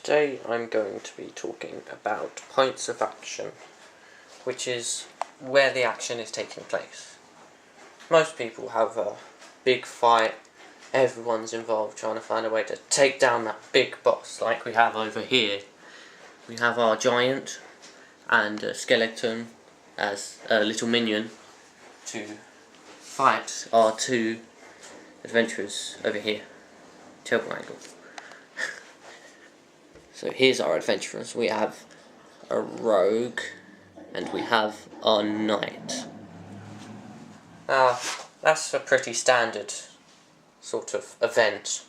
Today I'm going to be talking about points of action, which is where the action is taking place. Most people have a big fight, everyone's involved trying to find a way to take down that big boss, like we have over here. We have our giant and a skeleton as a little minion to fight our two adventurers over here. Terrible angle. So here's our adventurers. We have a rogue and we have our knight. Now, that's a pretty standard sort of event,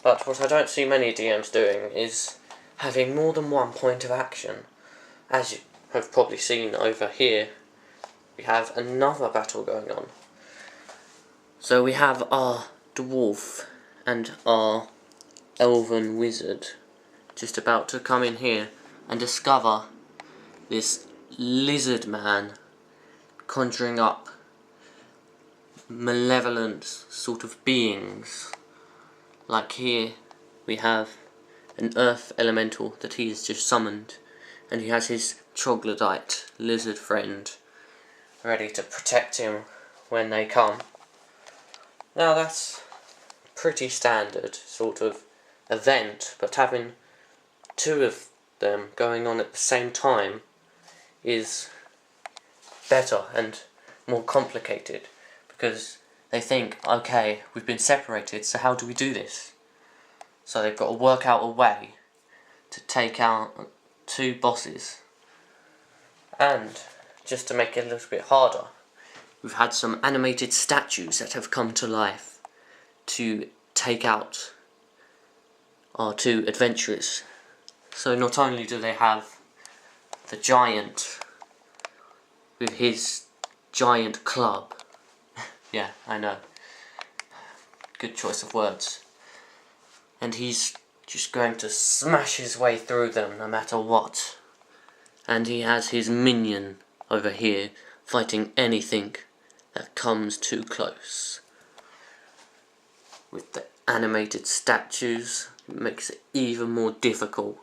but what I don't see many DMs doing is having more than one point of action. As you have probably seen over here, we have another battle going on. So we have our dwarf and our elven wizard just about to come in here and discover this lizard man conjuring up malevolent sort of beings. Like here we have an earth elemental that he has just summoned, and he has his troglodyte lizard friend ready to protect him when they come. Now that's pretty standard sort of event, but having two of them going on at the same time is better and more complicated, because they think, okay, we've been separated, so how do we do this? So they've got to work out a way to take out two bosses. And just to make it a little bit harder, we've had some animated statues that have come to life to take out our two adventurers. So not only do they have the giant with his giant club, yeah, I know, good choice of words, and he's just going to smash his way through them no matter what, and he has his minion over here fighting anything that comes too close. With the animated statues, it makes it even more difficult,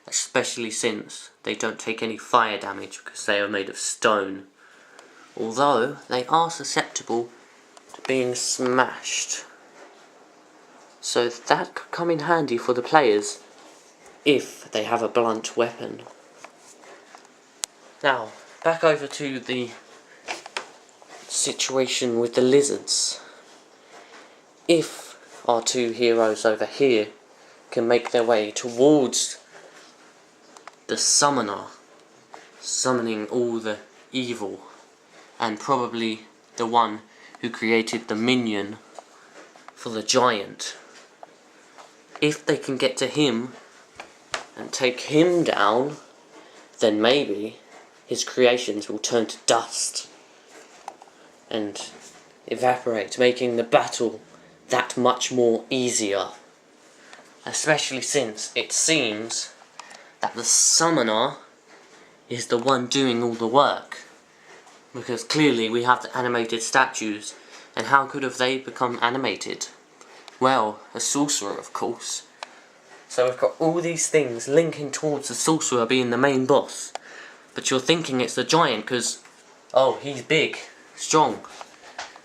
especially since they don't take any fire damage because they are made of stone, although they are susceptible to being smashed. So that could come in handy for the players if they have a blunt weapon. Now, back over to the situation with the lizards. If our two heroes over here can make their way towards the summoner, summoning all the evil, and probably the one who created the minion for the giant, if they can get to him and take him down, then maybe his creations will turn to dust and evaporate, making the battle that much more easier. Especially since it seems that the summoner is the one doing all the work, because clearly we have the animated statues, and how could have they become animated? Well, a sorcerer, of course. So we've got all these things linking towards the sorcerer being the main boss, but you're thinking it's the giant because, oh, he's big, strong,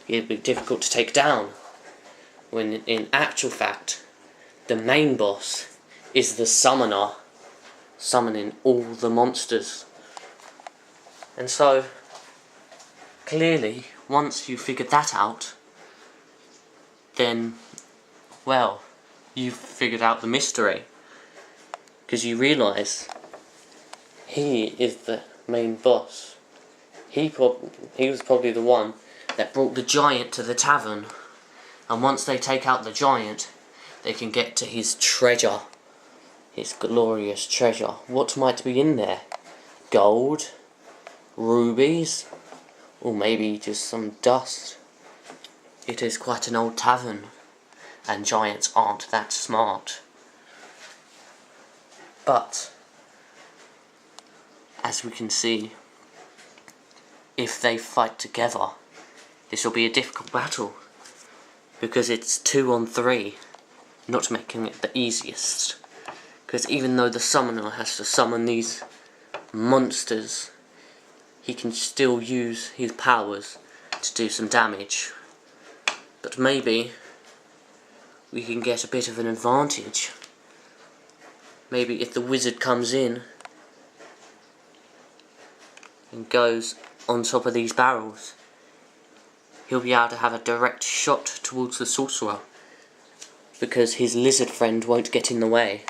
he'd be difficult to take down, when in actual fact the main boss is the summoner, summoning all the monsters. And so clearly once you figured that out, then, well, you've figured out the mystery, because you realise he is the main boss. He was probably the one that brought the giant to the tavern, and once they take out the giant, they can get to his treasure, his glorious treasure. What might be in there? Gold? Rubies? Or maybe just some dust? It is quite an old tavern, and giants aren't that smart. But as we can see, if they fight together, this will be a difficult battle, because it's 2 on 3, not making it the easiest. Because even though the summoner has to summon these monsters, he can still use his powers to do some damage. But maybe we can get a bit of an advantage. Maybe if the wizard comes in and goes on top of these barrels, he'll be able to have a direct shot towards the sorcerer, because his lizard friend won't get in the way,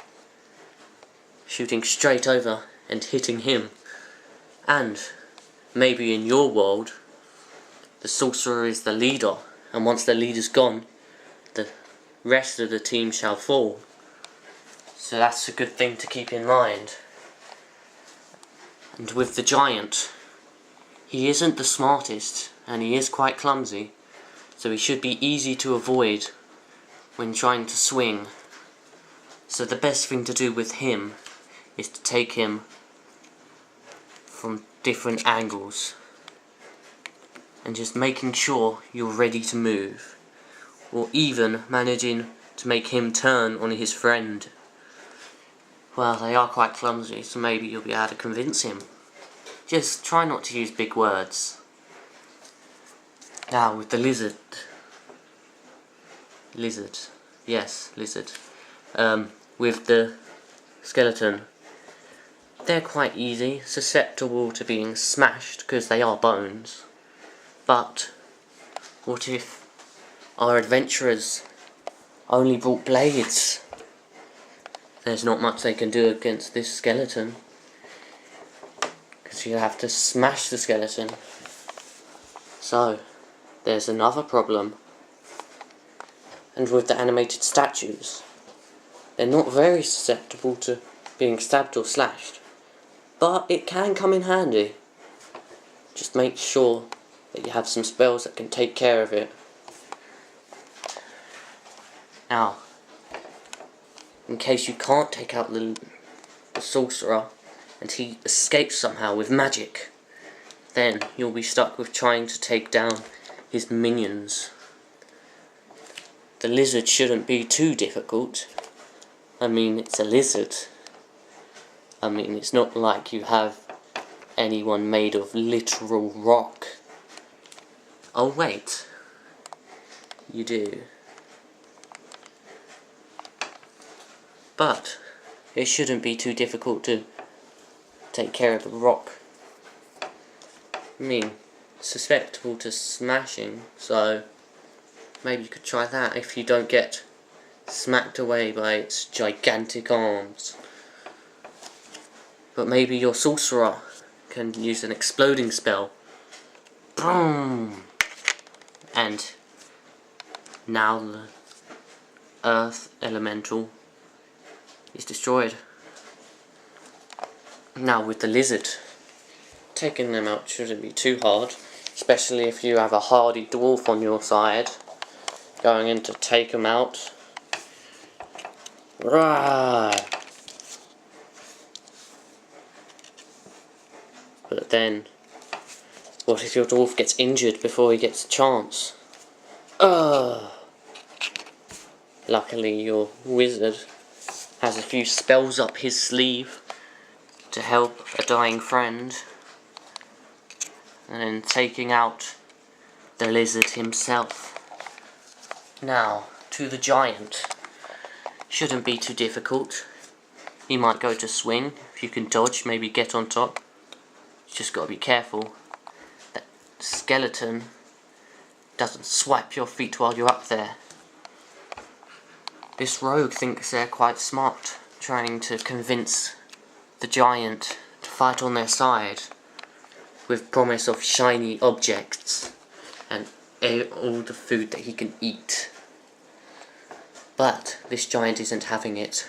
shooting straight over and hitting him. And maybe in your world, the sorcerer is the leader, and once the leader's gone, the rest of the team shall fall. So that's a good thing to keep in mind. And with the giant, he isn't the smartest, and he is quite clumsy, so he should be easy to avoid when trying to swing. So the best thing to do with him is to take him from different angles, and just making sure you're ready to move, or even managing to make him turn on his friend. Well, they are quite clumsy, so maybe you'll be able to convince him. Just try not to use big words. Now with the lizard. Yes, lizard. With the skeleton, they're quite easy, susceptible to being smashed because they are bones. But what if our adventurers only brought blades? There's not much they can do against this skeleton, because you have to smash the skeleton. So there's another problem. And with the animated statues, they're not very susceptible to being stabbed or slashed, but it can come in handy. Just make sure that you have some spells that can take care of it. Now, in case you can't take out the sorcerer and he escapes somehow with magic, then you'll be stuck with trying to take down his minions. The lizard shouldn't be too difficult. I mean, it's a lizard. I mean, it's not like you have anyone made of literal rock. Oh wait, you do. But it shouldn't be too difficult to take care of the rock. I mean, susceptible to smashing, so maybe you could try that if you don't get smacked away by its gigantic arms. But maybe your sorcerer can use an exploding spell. Boom! And now the earth elemental is destroyed. Now with the lizard, taking them out shouldn't be too hard, especially if you have a hardy dwarf on your side going in to take them out. Right. But then, what if your dwarf gets injured before he gets a chance? Luckily your wizard has a few spells up his sleeve to help a dying friend, and then taking out the lizard himself. Now, to the giant. Shouldn't be too difficult. He might go to swing. If you can dodge, maybe get on top. You just gotta be careful that skeleton doesn't swipe your feet while you're up there. This rogue thinks they're quite smart, trying to convince the giant to fight on their side with promise of shiny objects and all the food that he can eat. But this giant isn't having it.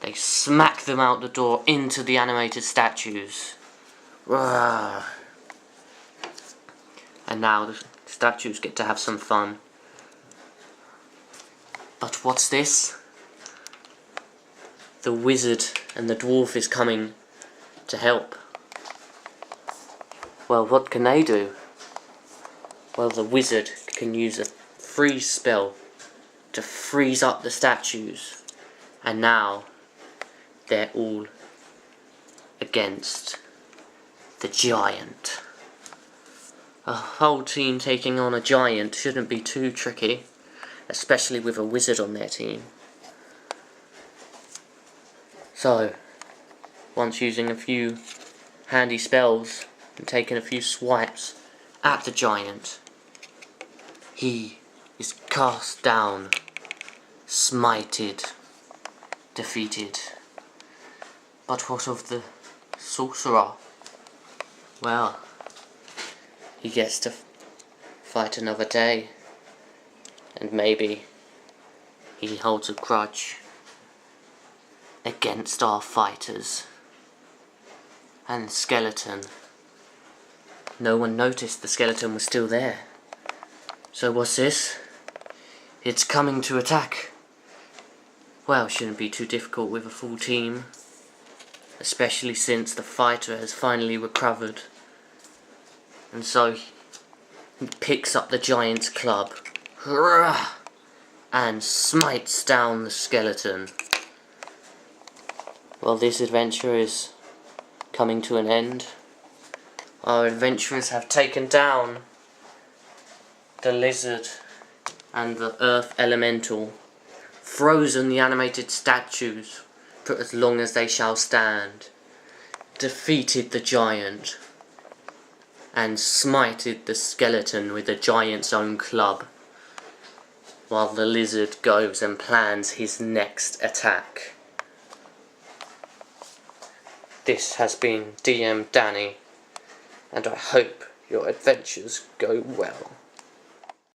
They smack them out the door into the animated statues. And now the statues get to have some fun. But what's this? The wizard and the dwarf is coming to help. Well, what can they do? Well, the wizard can use a freeze spell to freeze up the statues. And now they're all against the giant. A whole team taking on a giant shouldn't be too tricky, especially with a wizard on their team. So, once using a few handy spells and taking a few swipes at the giant, he is cast down, smited, defeated. But what of the sorcerer? Well, he gets to fight another day, and maybe he holds a grudge against our fighters. And the skeleton. No one noticed the skeleton was still there. So what's this? It's coming to attack. Well, shouldn't be too difficult with a full team, especially since the fighter has finally recovered. And so he picks up the giant's club and smites down the skeleton. Well, this adventure is coming to an end. Our adventurers have taken down the lizard and the earth elemental, frozen the animated statues for as long as they shall stand, defeated the giant, and smited the skeleton with the giant's own club, while the lizard goes and plans his next attack. This has been DM Danny, and I hope your adventures go well.